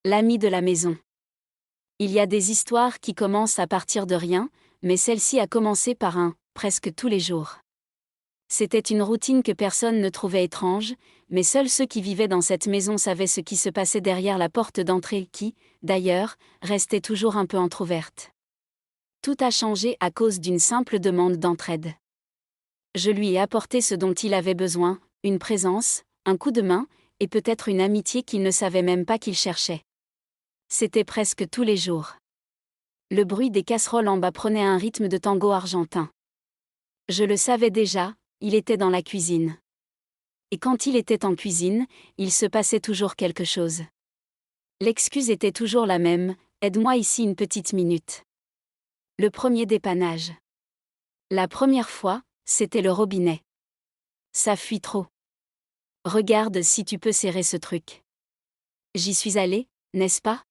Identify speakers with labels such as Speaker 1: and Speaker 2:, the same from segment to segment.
Speaker 1: L'ami de la maison. Il y a des histoires qui commencent à partir de rien, mais celle-ci a commencé par presque tous les jours. C'était une routine que personne ne trouvait étrange, mais seuls ceux qui vivaient dans cette maison savaient ce qui se passait derrière la porte d'entrée qui, d'ailleurs, restait toujours un peu entr'ouverte. Tout a changé à cause d'une simple demande d'entraide. Je lui ai apporté ce dont il avait besoin, une présence, un coup de main, et peut-être une amitié qu'il ne savait même pas qu'il cherchait. C'était presque tous les jours. Le bruit des casseroles en bas prenait un rythme de tango argentin. Je le savais déjà, il était dans la cuisine. Et quand il était en cuisine, il se passait toujours quelque chose. L'excuse était toujours la même, aide-moi ici une petite minute. Le premier dépannage. La première fois, c'était le robinet. Ça fuit trop. Regarde si tu peux serrer ce truc. J'y suis allée, n'est-ce pas?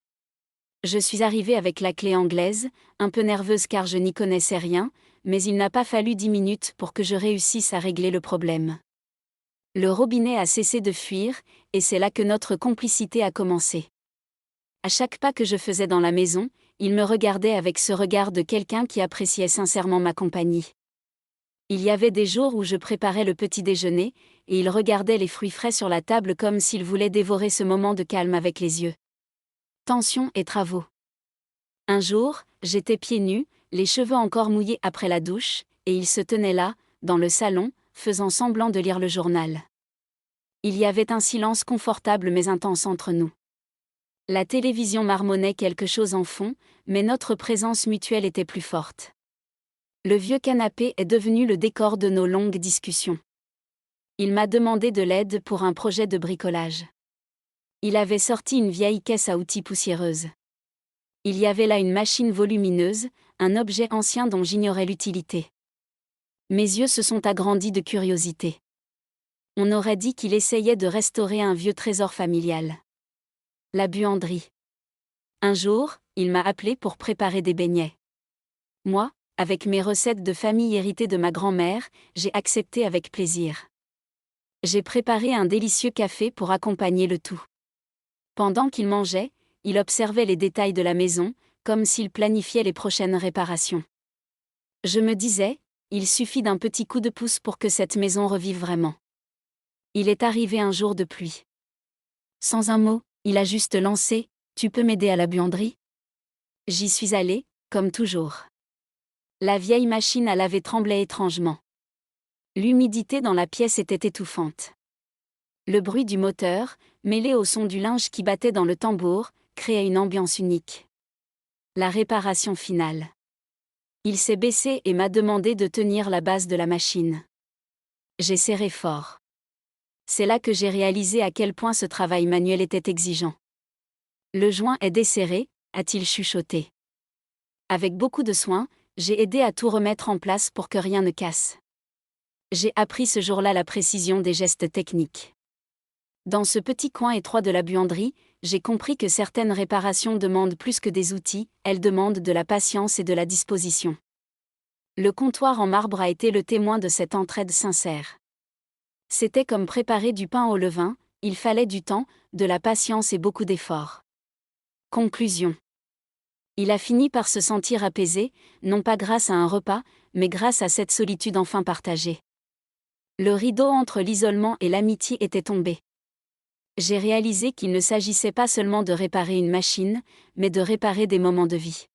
Speaker 1: Je suis arrivée avec la clé anglaise, un peu nerveuse car je n'y connaissais rien, mais il n'a pas fallu 10 minutes pour que je réussisse à régler le problème. Le robinet a cessé de fuir, et c'est là que notre complicité a commencé. À chaque pas que je faisais dans la maison, il me regardait avec ce regard de quelqu'un qui appréciait sincèrement ma compagnie. Il y avait des jours où je préparais le petit déjeuner, et il regardait les fruits frais sur la table comme s'il voulait dévorer ce moment de calme avec les yeux. Tension et travaux. Un jour, j'étais pieds nus, les cheveux encore mouillés après la douche, et il se tenait là, dans le salon, faisant semblant de lire le journal. Il y avait un silence confortable mais intense entre nous. La télévision marmonnait quelque chose en fond, mais notre présence mutuelle était plus forte. Le vieux canapé est devenu le décor de nos longues discussions. Il m'a demandé de l'aide pour un projet de bricolage. Il avait sorti une vieille caisse à outils poussiéreuse. Il y avait là une machine volumineuse, un objet ancien dont j'ignorais l'utilité. Mes yeux se sont agrandis de curiosité. On aurait dit qu'il essayait de restaurer un vieux trésor familial. La buanderie. Un jour, il m'a appelé pour préparer des beignets. Moi, avec mes recettes de famille héritées de ma grand-mère, j'ai accepté avec plaisir. J'ai préparé un délicieux café pour accompagner le tout. Pendant qu'il mangeait, il observait les détails de la maison, comme s'il planifiait les prochaines réparations. Je me disais, il suffit d'un petit coup de pouce pour que cette maison revive vraiment. Il est arrivé un jour de pluie. Sans un mot, il a juste lancé « Tu peux m'aider à la buanderie ?» J'y suis allée, comme toujours. La vieille machine à laver tremblait étrangement. L'humidité dans la pièce était étouffante. Le bruit du moteur, mêlé au son du linge qui battait dans le tambour, créait une ambiance unique. La réparation finale. Il s'est baissé et m'a demandé de tenir la base de la machine. J'ai serré fort. C'est là que j'ai réalisé à quel point ce travail manuel était exigeant. Le joint est desserré, a-t-il chuchoté. Avec beaucoup de soin, j'ai aidé à tout remettre en place pour que rien ne casse. J'ai appris ce jour-là la précision des gestes techniques. Dans ce petit coin étroit de la buanderie, j'ai compris que certaines réparations demandent plus que des outils, elles demandent de la patience et de la disposition. Le comptoir en marbre a été le témoin de cette entraide sincère. C'était comme préparer du pain au levain, il fallait du temps, de la patience et beaucoup d'efforts. Conclusion. Il a fini par se sentir apaisé, non pas grâce à un repas, mais grâce à cette solitude enfin partagée. Le rideau entre l'isolement et l'amitié était tombé. J'ai réalisé qu'il ne s'agissait pas seulement de réparer une machine, mais de réparer des moments de vie.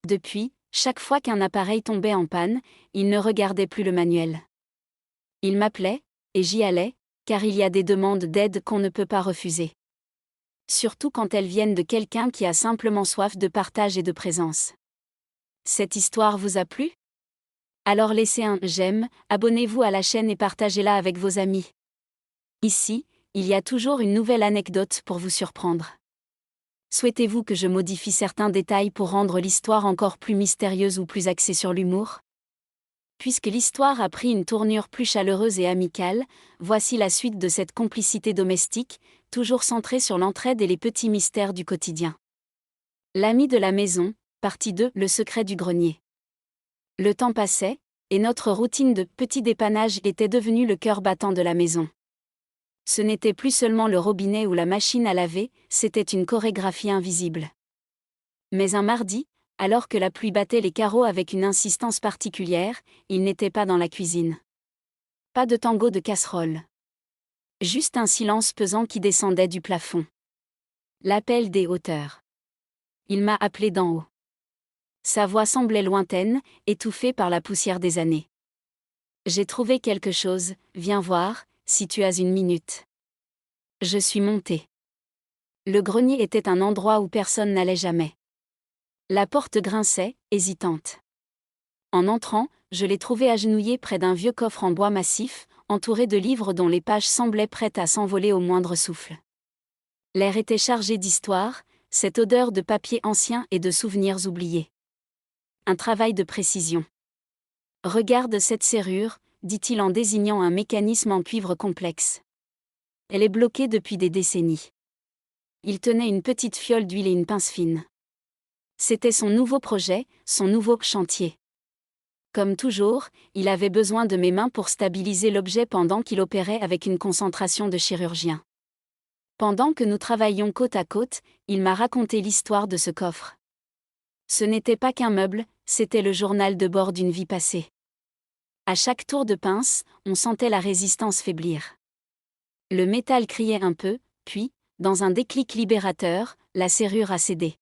Speaker 1: Depuis, chaque fois qu'un appareil tombait en panne, il ne regardait plus le manuel. Il m'appelait, et j'y allais, car il y a des demandes d'aide qu'on ne peut pas refuser. Surtout quand elles viennent de quelqu'un qui a simplement soif de partage et de présence. Cette histoire vous a plu? Alors laissez un j'aime, abonnez-vous à la chaîne et partagez-la avec vos amis. Ici, il y a toujours une nouvelle anecdote pour vous surprendre. Souhaitez-vous que je modifie certains détails pour rendre l'histoire encore plus mystérieuse ou plus axée sur l'humour? Puisque l'histoire a pris une tournure plus chaleureuse et amicale, voici la suite de cette complicité domestique, toujours centrée sur l'entraide et les petits mystères du quotidien. L'ami de la maison, partie 2, le secret du grenier. Le temps passait, et notre routine de petits dépannages était devenue le cœur battant de la maison. Ce n'était plus seulement le robinet ou la machine à laver, c'était une chorégraphie invisible. Mais un mardi, alors que la pluie battait les carreaux avec une insistance particulière, il n'était pas dans la cuisine. Pas de tango de casserole. Juste un silence pesant qui descendait du plafond. L'appel des hauteurs. Il m'a appelé d'en haut. Sa voix semblait lointaine, étouffée par la poussière des années. J'ai trouvé quelque chose, viens voir, si tu as une minute. Je suis montée. Le grenier était un endroit où personne n'allait jamais. La porte grinçait, hésitante. En entrant, je l'ai trouvé agenouillé près d'un vieux coffre en bois massif, entouré de livres dont les pages semblaient prêtes à s'envoler au moindre souffle. L'air était chargé d'histoire, cette odeur de papier ancien et de souvenirs oubliés. Un travail de précision. Regarde cette serrure, dit-il en désignant un mécanisme en cuivre complexe. Elle est bloquée depuis des décennies. Il tenait une petite fiole d'huile et une pince fine. C'était son nouveau projet, son nouveau chantier. Comme toujours, il avait besoin de mes mains pour stabiliser l'objet pendant qu'il opérait avec une concentration de chirurgien. Pendant que nous travaillions côte à côte, il m'a raconté l'histoire de ce coffre. Ce n'était pas qu'un meuble, c'était le journal de bord d'une vie passée. À chaque tour de pince, on sentait la résistance faiblir. Le métal criait un peu, puis, dans un déclic libérateur, la serrure a cédé.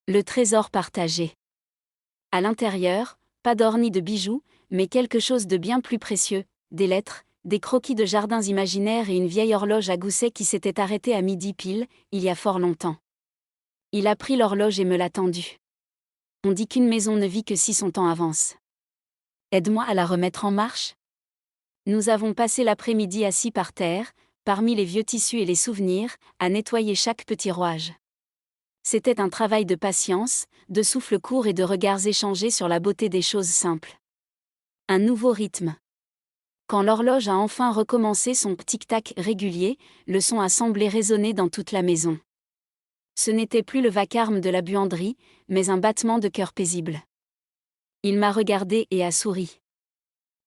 Speaker 1: Le trésor partagé. À l'intérieur, pas d'or ni de bijoux, mais quelque chose de bien plus précieux, des lettres, des croquis de jardins imaginaires et une vieille horloge à gousset qui s'était arrêtée à midi pile, il y a fort longtemps. Il a pris l'horloge et me l'a tendue. On dit qu'une maison ne vit que si son temps avance. Aide-moi à la remettre en marche. Nous avons passé l'après-midi assis par terre, parmi les vieux tissus et les souvenirs, à nettoyer chaque petit rouage. C'était un travail de patience, de souffle court et de regards échangés sur la beauté des choses simples. Un nouveau rythme. Quand l'horloge a enfin recommencé son tic-tac régulier, le son a semblé résonner dans toute la maison. Ce n'était plus le vacarme de la buanderie, mais un battement de cœur paisible. Il m'a regardé et a souri.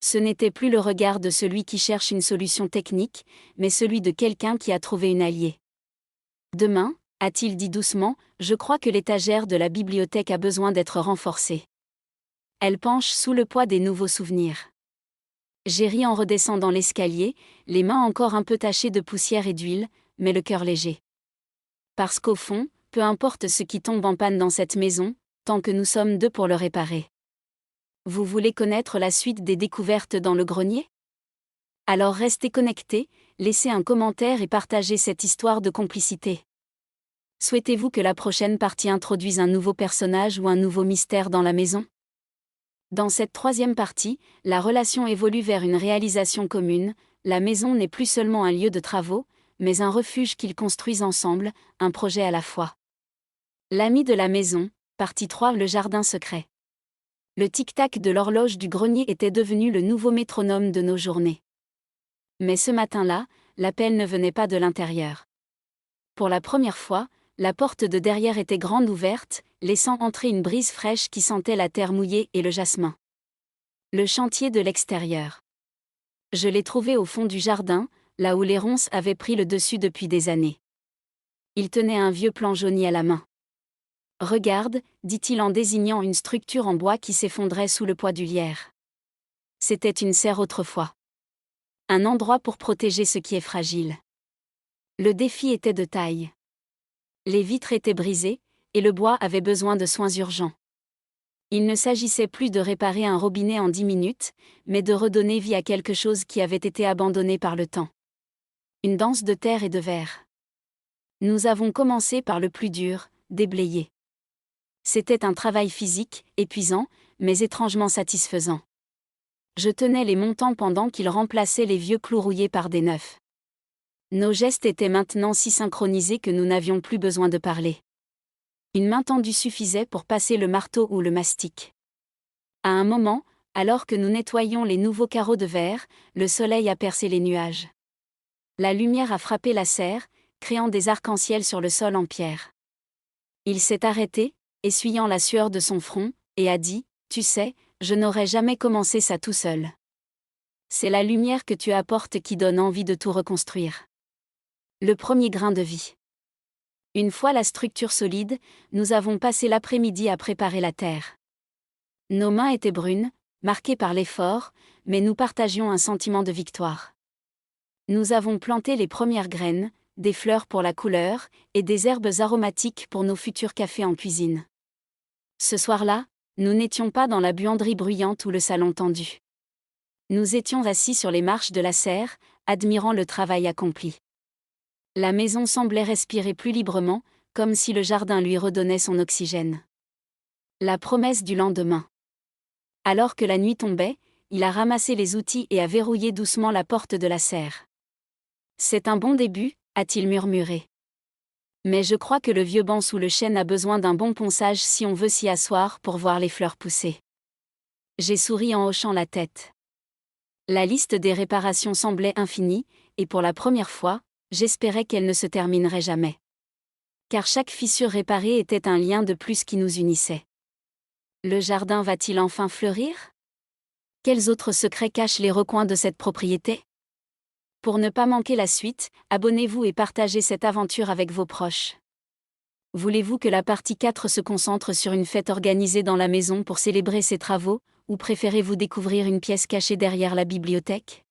Speaker 1: Ce n'était plus le regard de celui qui cherche une solution technique, mais celui de quelqu'un qui a trouvé une alliée. Demain, a-t-il dit doucement, je crois que l'étagère de la bibliothèque a besoin d'être renforcée. Elle penche sous le poids des nouveaux souvenirs. J'ai ri en redescendant l'escalier, les mains encore un peu tachées de poussière et d'huile, mais le cœur léger. Parce qu'au fond, peu importe ce qui tombe en panne dans cette maison, tant que nous sommes deux pour le réparer. Vous voulez connaître la suite des découvertes dans le grenier ? Alors restez connectés, laissez un commentaire et partagez cette histoire de complicité. Souhaitez-vous que la prochaine partie introduise un nouveau personnage ou un nouveau mystère dans la maison ? Dans cette troisième partie, la relation évolue vers une réalisation commune, la maison n'est plus seulement un lieu de travaux, mais un refuge qu'ils construisent ensemble, un projet à la fois. L'ami de la maison, partie 3, le jardin secret. Le tic-tac de l'horloge du grenier était devenu le nouveau métronome de nos journées. Mais ce matin-là, l'appel ne venait pas de l'intérieur. Pour la première fois, la porte de derrière était grande ouverte, laissant entrer une brise fraîche qui sentait la terre mouillée et le jasmin. Le chantier de l'extérieur. Je l'ai trouvé au fond du jardin, là où les ronces avaient pris le dessus depuis des années. Il tenait un vieux plan jauni à la main. Regarde, dit-il en désignant une structure en bois qui s'effondrait sous le poids du lierre. C'était une serre autrefois. Un endroit pour protéger ce qui est fragile. Le défi était de taille. Les vitres étaient brisées, et le bois avait besoin de soins urgents. Il ne s'agissait plus de réparer un robinet en 10 minutes, mais de redonner vie à quelque chose qui avait été abandonné par le temps. Une danse de terre et de verre. Nous avons commencé par le plus dur, déblayer. C'était un travail physique, épuisant, mais étrangement satisfaisant. Je tenais les montants pendant qu'ils remplaçaient les vieux clous rouillés par des neufs. Nos gestes étaient maintenant si synchronisés que nous n'avions plus besoin de parler. Une main tendue suffisait pour passer le marteau ou le mastic. À un moment, alors que nous nettoyions les nouveaux carreaux de verre, le soleil a percé les nuages. La lumière a frappé la serre, créant des arcs-en-ciel sur le sol en pierre. Il s'est arrêté, essuyant la sueur de son front, et a dit, « Tu sais, je n'aurais jamais commencé ça tout seul. C'est la lumière que tu apportes qui donne envie de tout reconstruire. » Le premier grain de vie. Une fois la structure solide, nous avons passé l'après-midi à préparer la terre. Nos mains étaient brunes, marquées par l'effort, mais nous partagions un sentiment de victoire. Nous avons planté les premières graines, des fleurs pour la couleur, et des herbes aromatiques pour nos futurs cafés en cuisine. Ce soir-là, nous n'étions pas dans la buanderie bruyante ou le salon tendu. Nous étions assis sur les marches de la serre, admirant le travail accompli. La maison semblait respirer plus librement, comme si le jardin lui redonnait son oxygène. La promesse du lendemain. Alors que la nuit tombait, il a ramassé les outils et a verrouillé doucement la porte de la serre. « C'est un bon début », a-t-il murmuré. Mais je crois que le vieux banc sous le chêne a besoin d'un bon ponçage si on veut s'y asseoir pour voir les fleurs pousser. J'ai souri en hochant la tête. La liste des réparations semblait infinie, et pour la première fois, j'espérais qu'elle ne se terminerait jamais. Car chaque fissure réparée était un lien de plus qui nous unissait. Le jardin va-t-il enfin fleurir ? Quels autres secrets cachent les recoins de cette propriété ? Pour ne pas manquer la suite, abonnez-vous et partagez cette aventure avec vos proches. Voulez-vous que la partie 4 se concentre sur une fête organisée dans la maison pour célébrer ces travaux, ou préférez-vous découvrir une pièce cachée derrière la bibliothèque ?